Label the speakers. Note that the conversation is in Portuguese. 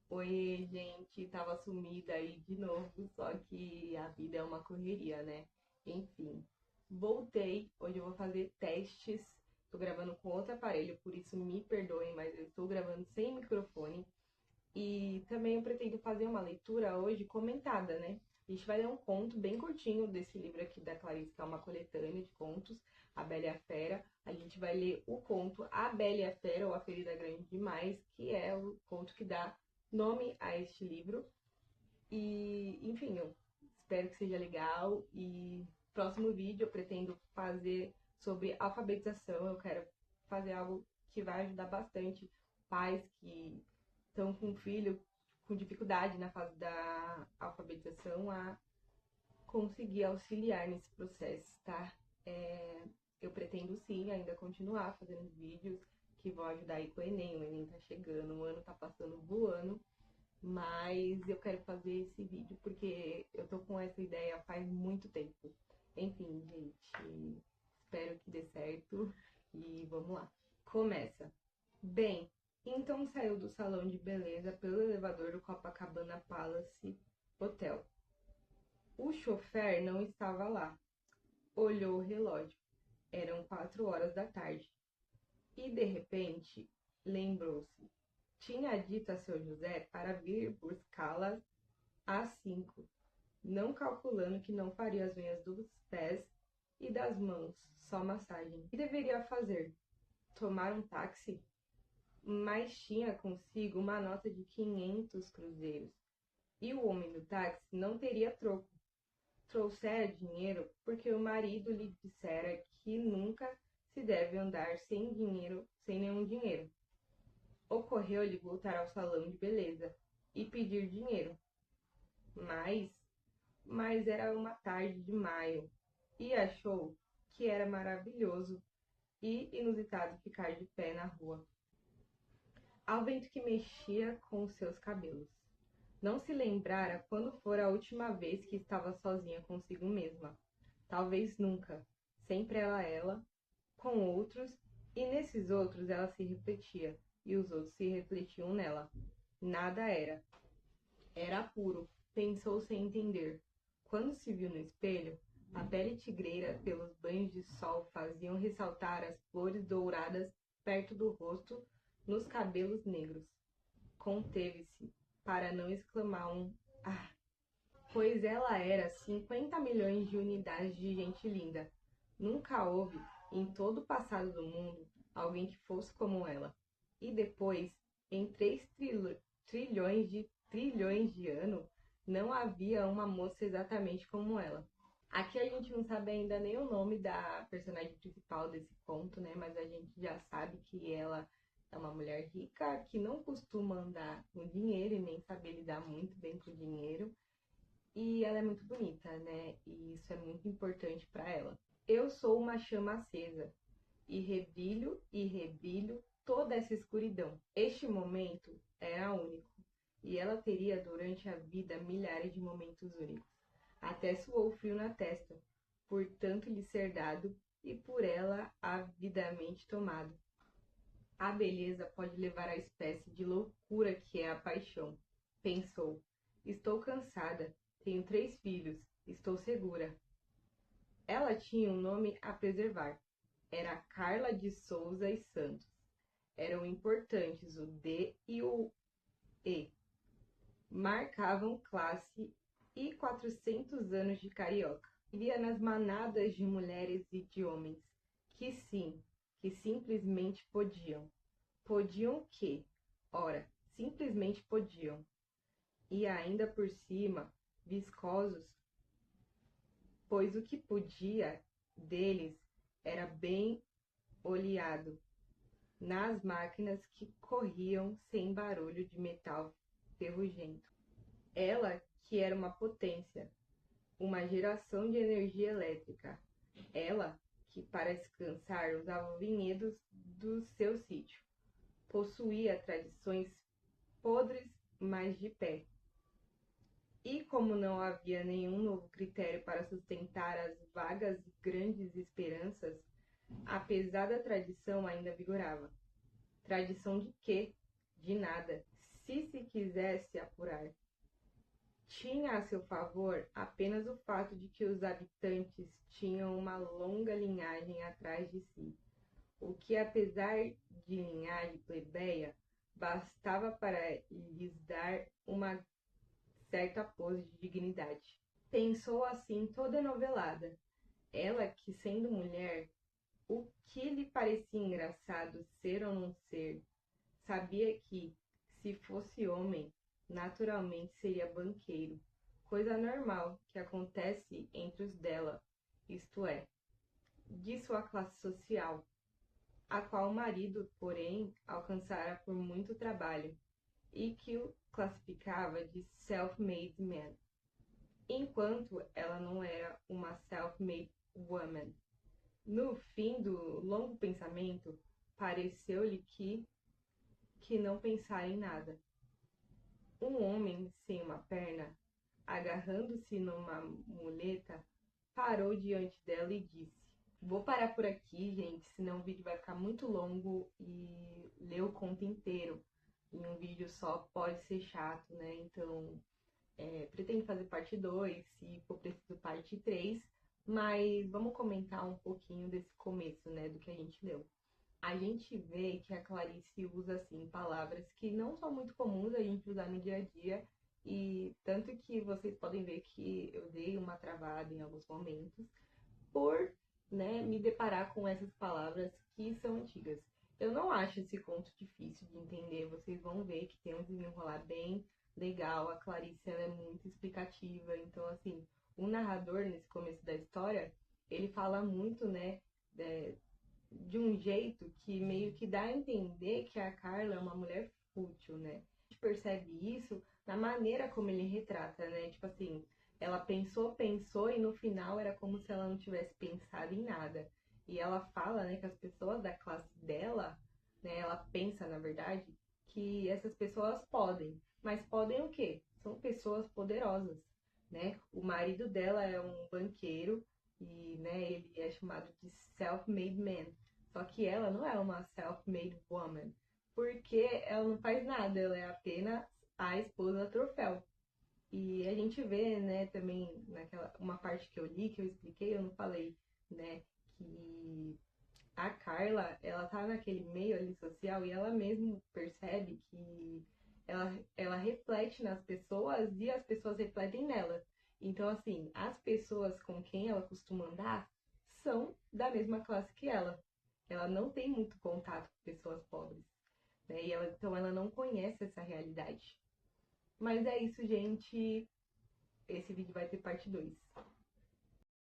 Speaker 1: Oi, gente, tava sumida aí de novo, só que a vida é uma correria, né? Enfim, voltei. Hoje eu vou fazer testes. Tô gravando com outro aparelho, por isso me perdoem, mas eu estou gravando sem microfone. E também eu pretendo fazer uma leitura hoje comentada, né? A gente vai ler um conto bem curtinho desse livro aqui da Clarice, que é uma coletânea de contos, A Bela e a Fera. A gente vai ler o conto A Bela e a Fera, ou A Ferida Grande Demais, que é o conto que dá nome a este livro. E, enfim, eu espero que seja legal. E próximo vídeo eu pretendo fazer sobre alfabetização. Eu quero fazer algo que vai ajudar bastante pais que estão com um filho com dificuldade na fase da alfabetização a conseguir auxiliar nesse processo, tá? Eu pretendo sim ainda continuar fazendo vídeos que vão ajudar aí com o Enem. O Enem tá chegando, o ano tá passando voando. Mas eu quero fazer esse vídeo porque eu tô com essa ideia faz muito tempo. Enfim, gente, espero que dê certo e vamos lá. Começa. Bem, então saiu do salão de beleza pelo elevador do Copacabana Palace Hotel. O chofer não estava lá. Olhou o relógio. Eram 4 horas da tarde. E de repente lembrou-se. Tinha dito a seu José para vir buscá-la às 5, não calculando que não faria as unhas dos pés e das mãos, só massagem. O que deveria fazer? Tomar um táxi? Mas tinha consigo uma nota de 500 cruzeiros. E o homem do táxi não teria troco. Trouxera dinheiro porque o marido lhe dissera que nunca se deve andar sem dinheiro, sem nenhum dinheiro. Ocorreu-lhe voltar ao salão de beleza e pedir dinheiro. Mas era uma tarde de maio e achou que era maravilhoso e inusitado ficar de pé na rua, ao vento que mexia com seus cabelos. Não se lembrara quando fora a última vez que estava sozinha consigo mesma. Talvez nunca. Sempre ela, com outros, e nesses outros ela se refletia, e os outros se refletiam nela. Nada era. Era puro, pensou sem entender. Quando se viu no espelho, a pele tigreira pelos banhos de sol faziam ressaltar as flores douradas perto do rosto, nos cabelos negros. Conteve-se para não exclamar um "ah", pois ela era 50 milhões de unidades de gente linda. Nunca houve, em todo o passado do mundo, alguém que fosse como ela. E depois, em 3 trilhões de anos, não havia uma moça exatamente como ela. Aqui a gente não sabe ainda nem o nome da personagem principal desse conto, né? Mas a gente já sabe que ela é uma mulher rica que não costuma andar com dinheiro e nem saber lidar muito bem com dinheiro. E ela é muito bonita, né? E isso é muito importante para ela. Eu sou uma chama acesa e rebrilho toda essa escuridão. Este momento era único, e ela teria durante a vida milhares de momentos únicos. Até suou frio na testa, por tanto lhe ser dado e por ela avidamente tomado. A beleza pode levar à espécie de loucura que é a paixão. Pensou. Estou cansada. Tenho 3 filhos. Estou segura. Ela tinha um nome a preservar. Era Carla de Souza e Santos. Eram importantes o D e o E. Marcavam classe e 400 anos de carioca. Vivia nas manadas de mulheres e de homens, que sim, que simplesmente podiam. Podiam o quê? Ora, simplesmente podiam. E ainda por cima, viscosos, pois o que podia deles era bem oleado nas máquinas que corriam sem barulho de metal ferrugento. Ela, que era uma potência, uma geração de energia elétrica. Ela, que para descansar usava vinhedos do seu sítio. Possuía tradições podres, mas de pé. E como não havia nenhum novo critério para sustentar as vagas e grandes esperanças, a pesada tradição ainda vigorava. Tradição de quê? De nada. se quisesse apurar. Tinha a seu favor apenas o fato de que os habitantes tinham uma longa linhagem atrás de si, o que, apesar de linhagem plebeia, bastava para lhes dar uma certa pose de dignidade. Pensou assim toda novelada, ela que, sendo mulher, o que lhe parecia engraçado ser ou não ser, sabia que, se fosse homem, naturalmente seria banqueiro, coisa normal que acontece entre os dela, isto é, de sua classe social, a qual o marido, porém, alcançara por muito trabalho, e que o classificava de self-made man, enquanto ela não era uma self-made woman. No fim do longo pensamento, pareceu-lhe que não pensara em nada. Um homem sem uma perna, agarrando-se numa muleta, parou diante dela e disse: Vou parar por aqui, gente, senão o vídeo vai ficar muito longo e ler o conto inteiro em um vídeo só pode ser chato, né? Então, pretendo fazer parte 2, se for preciso parte 3, mas vamos comentar um pouquinho desse começo, né, do que a gente leu. A gente vê que a Clarice usa, assim, palavras que não são muito comuns a gente usar no dia a dia, e tanto que vocês podem ver que eu dei uma travada em alguns momentos por, né, me deparar com essas palavras que são antigas. Eu não acho esse conto difícil de entender, vocês vão ver que tem um desenrolar bem legal, a Clarice ela é muito explicativa, então, assim, o narrador, nesse começo da história, ele fala muito, né, de um jeito que meio que dá a entender que a Carla é uma mulher fútil, né? A gente percebe isso na maneira como ele retrata, né? Tipo assim, ela pensou e no final era como se ela não tivesse pensado em nada. E ela fala, né, que as pessoas da classe dela, né, ela pensa, na verdade, que essas pessoas podem. Mas podem o quê? São pessoas poderosas, né? O marido dela é um banqueiro e, né, ele é chamado de self-made man. Só que ela não é uma self-made woman, porque ela não faz nada, ela é apenas a esposa troféu. E a gente vê, né, também naquela uma parte que eu li, que eu expliquei, eu não falei, né, que a Carla, ela tá naquele meio ali social e ela mesmo percebe que ela reflete nas pessoas e as pessoas refletem nela. Então, assim, as pessoas com quem ela costuma andar são da mesma classe que ela. Ela não tem muito contato com pessoas pobres, né? Então ela não conhece essa realidade. Mas é isso, gente. Esse vídeo vai ter parte 2.